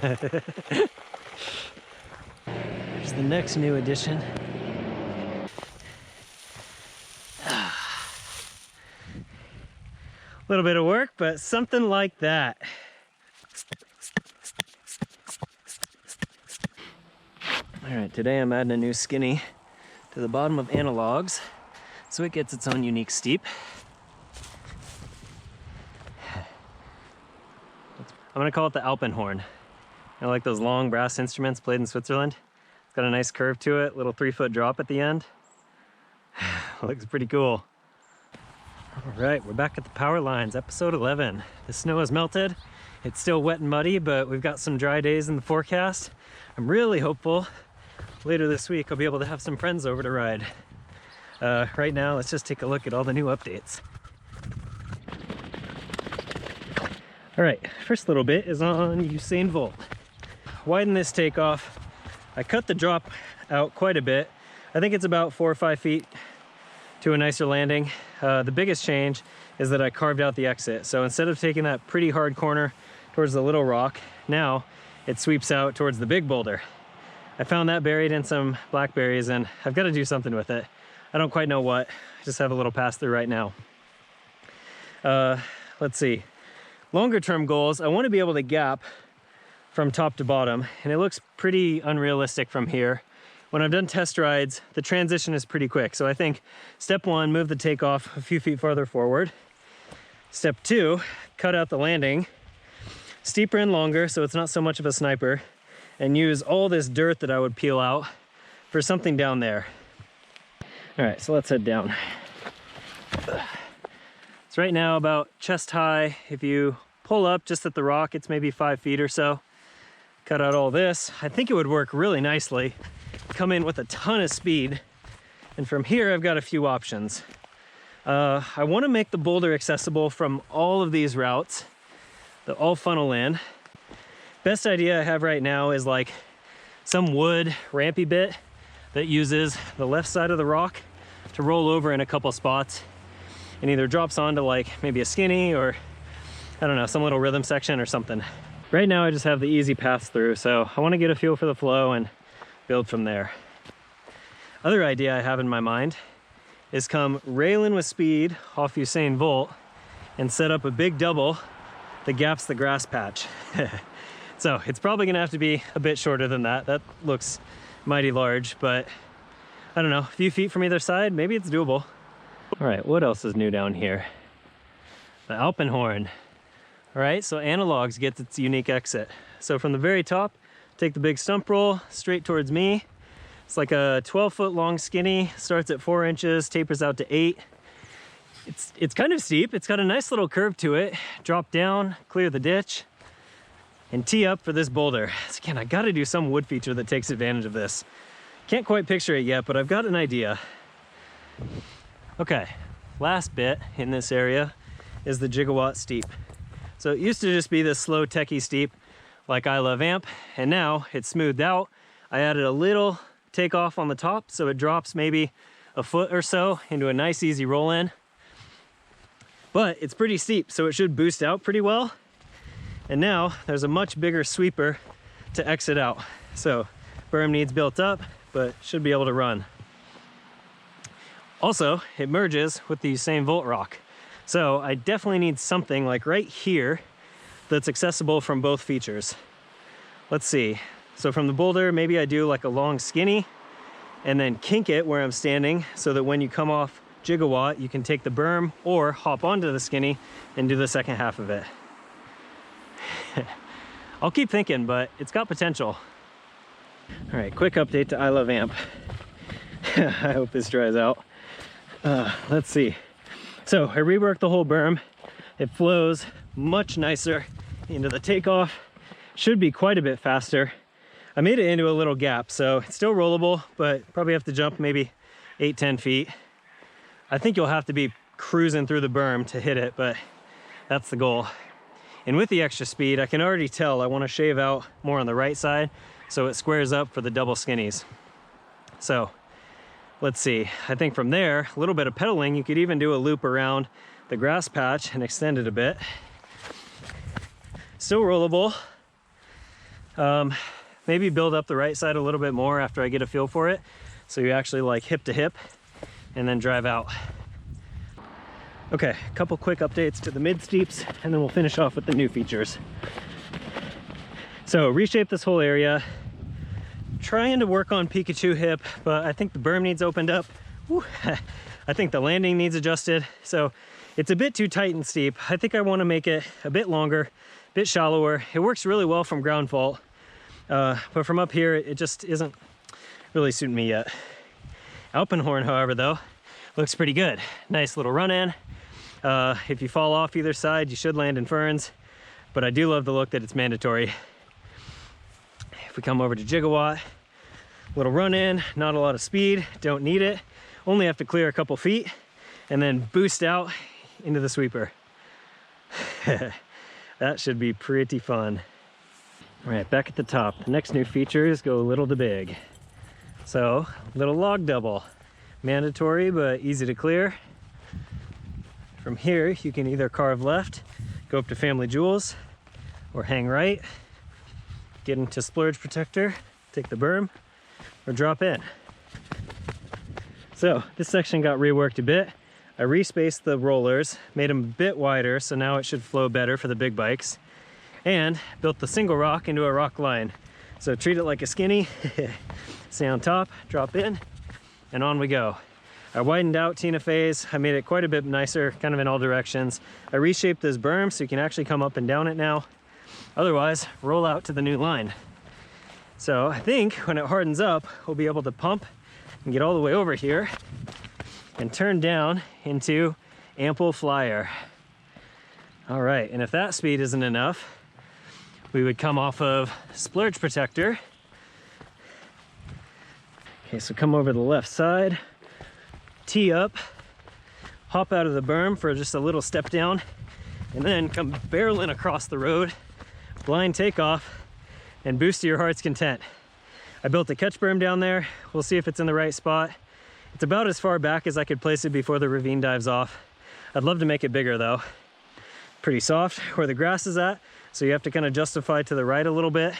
Here's the next new addition. A little bit of work, but something like that. All right, today I'm adding a new skinny to the bottom of analogs, so it gets its own unique steep. I'm gonna call it the Alpenhorn. I like those long brass instruments played in Switzerland. It's got a nice curve to it, little 3-foot drop at the end. Looks pretty cool. All right, we're back at the power lines, episode 11. The snow has melted. It's still wet and muddy, but we've got some dry days in the forecast. I'm really hopeful later this week I'll be able to have some friends over to ride. Right now, let's just take a look at all the new updates. All right, first little bit is on Usain Volt. Widen this takeoff. I cut the drop out quite a bit. I think it's about 4 or 5 feet to a nicer landing. The biggest change is that I carved out the exit. So instead of taking that pretty hard corner towards the little rock, now it sweeps out towards the big boulder. I found that buried in some blackberries and I've got to do something with it. I don't quite know what. I just have a little pass through right now. Let's see. Longer term goals, I want to be able to gap from top to bottom, and it looks pretty unrealistic from here. When I've done test rides, the transition is pretty quick. So I think step 1, move the takeoff a few feet farther forward. Step 2, cut out the landing, steeper and longer so it's not so much of a sniper, and use all this dirt that I would peel out for something down there. All right, so let's head down. It's right now about chest high. If you pull up just at the rock, it's maybe 5 feet or so. Cut out all this. I think it would work really nicely. Come in with a ton of speed. And from here, I've got a few options. I want to make the boulder accessible from all of these routes that all funnel in. Best idea I have right now is like some wood rampy bit that uses the left side of the rock to roll over in a couple spots and either drops onto like maybe a skinny or I don't know, some little rhythm section or something. Right now I just have the easy pass through, so I want to get a feel for the flow and build from there. Other idea I have in my mind is come railing with speed off Usain Volt and set up a big double that gaps the grass patch. So it's probably gonna have to be a bit shorter than that. That looks mighty large, but I don't know, a few feet from either side, maybe it's doable. All right, what else is new down here? The Alpenhorn. All right, so analogs gets its unique exit. So from the very top, take the big stump roll straight towards me. It's like a 12-foot long skinny, starts at 4 inches, tapers out to 8. It's kind of steep. It's got a nice little curve to it. Drop down, clear the ditch, and tee up for this boulder. So again, I gotta do some wood feature that takes advantage of this. Can't quite picture it yet, but I've got an idea. Okay, last bit in this area is the Jigawatt steep. So it used to just be this slow techie steep like I Love Amp, and now it's smoothed out. I added a little takeoff on the top so it drops maybe a foot or so into a nice easy roll in. But it's pretty steep, so it should boost out pretty well. And now there's a much bigger sweeper to exit out. So berm needs built up, but should be able to run. Also, it merges with the Usain Volt rock. So I definitely need something like right here that's accessible from both features. Let's see. So from the boulder, maybe I do like a long skinny and then kink it where I'm standing so that when you come off Jigawatt, you can take the berm or hop onto the skinny and do the second half of it. I'll keep thinking, but it's got potential. All right, quick update to I Love Amp. I hope this dries out. Let's see. So I reworked the whole berm. It flows much nicer into the takeoff. Should be quite a bit faster. I made it into a little gap, so it's still rollable, but probably have to jump maybe 8-10 feet. I think you'll have to be cruising through the berm to hit it, but that's the goal. And with the extra speed, I can already tell I want to shave out more on the right side so it squares up for the double skinnies. So let's see, I think from there, a little bit of pedaling, you could even do a loop around the grass patch and extend it a bit. Still rollable. Maybe build up the right side a little bit more after I get a feel for it. So you actually like hip to hip and then drive out. Okay, a couple quick updates to the mid steeps and then we'll finish off with the new features. So reshape this whole area. Trying to work on Pikachu hip, but I think the berm needs opened up. Woo. I think the landing needs adjusted. So it's a bit too tight and steep. I think I want to make it a bit longer, a bit shallower. It works really well from ground fault, but from up here, it just isn't really suiting me yet. Alpenhorn, however, though, looks pretty good. Nice little run-in. If you fall off either side, you should land in ferns, but I do love the look that it's mandatory. If we come over to Jigawatt, little run-in, not a lot of speed, don't need it. Only have to clear a couple feet and then boost out into the sweeper. That should be pretty fun. All right, back at the top. The next new features go little to big. So, little log double. Mandatory, but easy to clear. From here, you can either carve left, go up to family Joules, or hang right, get into splurge protector, take the berm, or drop in. So this section got reworked a bit. I respaced the rollers, made them a bit wider, so now it should flow better for the big bikes, and built the single rock into a rock line. So treat it like a skinny, stay on top, drop in, and on we go. I widened out Tina phase. I made it quite a bit nicer, kind of in all directions. I reshaped this berm so you can actually come up and down it now. Otherwise, roll out to the new line. So I think when it hardens up, we'll be able to pump and get all the way over here and turn down into ample flyer. All right, and if that speed isn't enough, we would come off of splurge protector. Okay, so come over the left side, tee up, hop out of the berm for just a little step down, and then come barreling across the road, blind takeoff, and boost to your heart's content. I built a catch berm down there. We'll see if it's in the right spot. It's about as far back as I could place it before the ravine dives off. I'd love to make it bigger though. Pretty soft where the grass is at, so you have to kind of justify to the right a little bit.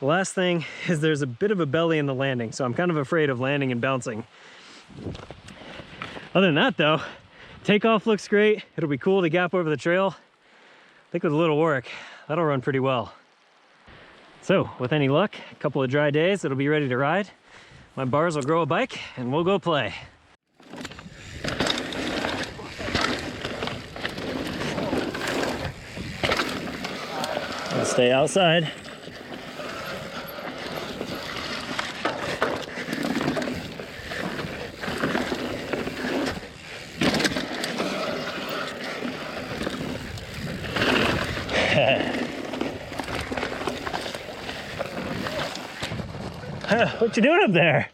The last thing is there's a bit of a belly in the landing, so I'm kind of afraid of landing and bouncing. Other than that though, takeoff looks great. It'll be cool to gap over the trail. I think with a little work, that'll run pretty well. So with any luck, a couple of dry days, it'll be ready to ride. My bars will grow a bike and we'll go play. I'll stay outside. What you doing up there?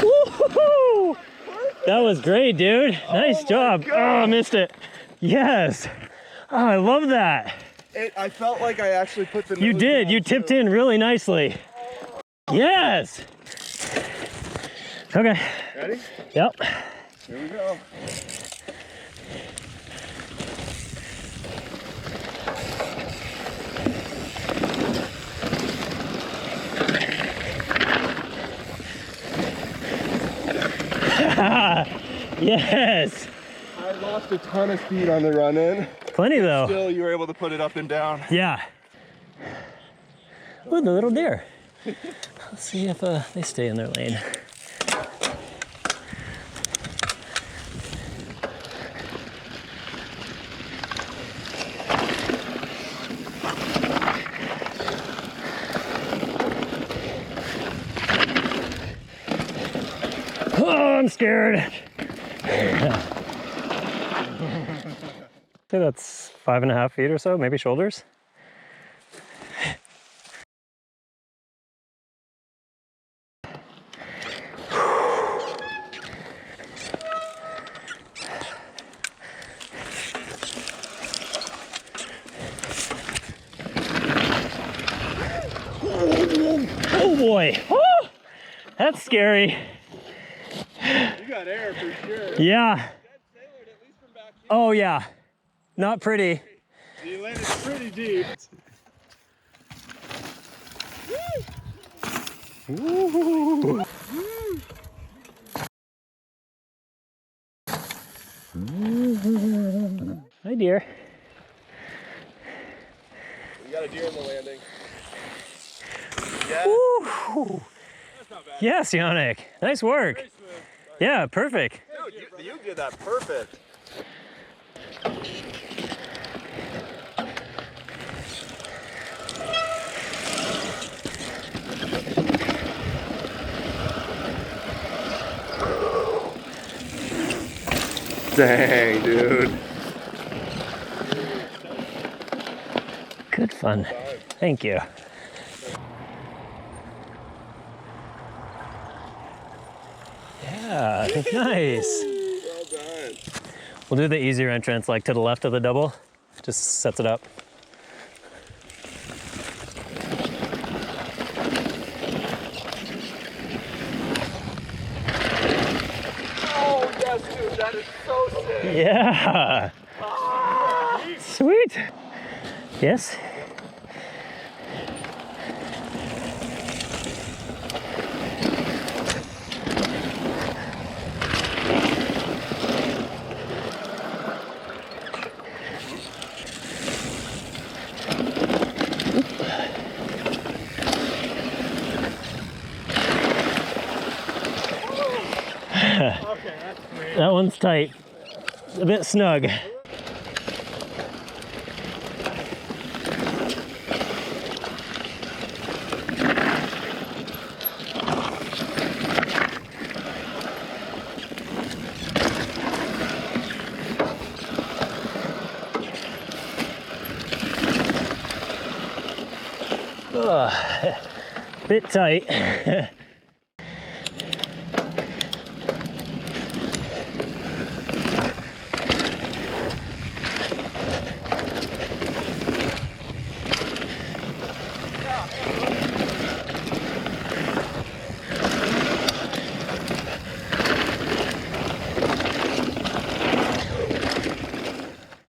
Woo-hoo-hoo! That was great, dude. Nice job. Oh, I missed it. Yes. Oh, I love that. I felt like I actually put the... You did. You tipped in really nicely. Yes. Okay. Ready? Yep. Here we go. Yes. I lost a ton of speed on the run-in. Plenty though. Still, you were able to put it up and down. Yeah. Ooh, the little deer. Let's see if they stay in their lane. Oh, I'm scared. I think that's 5.5 feet or so, maybe shoulders. That's scary. You got air for sure. Yeah. Oh yeah. Not pretty. You landed pretty deep. Woo. Hi, dear. You got a deer in the landing. Yeah. Woo. That's not bad. Yes, Yannick. Nice work. Very smooth. Yeah, perfect. Dude, you did that perfect. Dang, dude. Good fun. Thank you. Yeah, nice. Well done. We'll do the easier entrance, like to the left of the double. Just sets it up. Oh, yes, dude. That is so sick. Yeah. Sweet. Yes. Okay, that's sweet. That one's tight. A bit snug. Bit tight.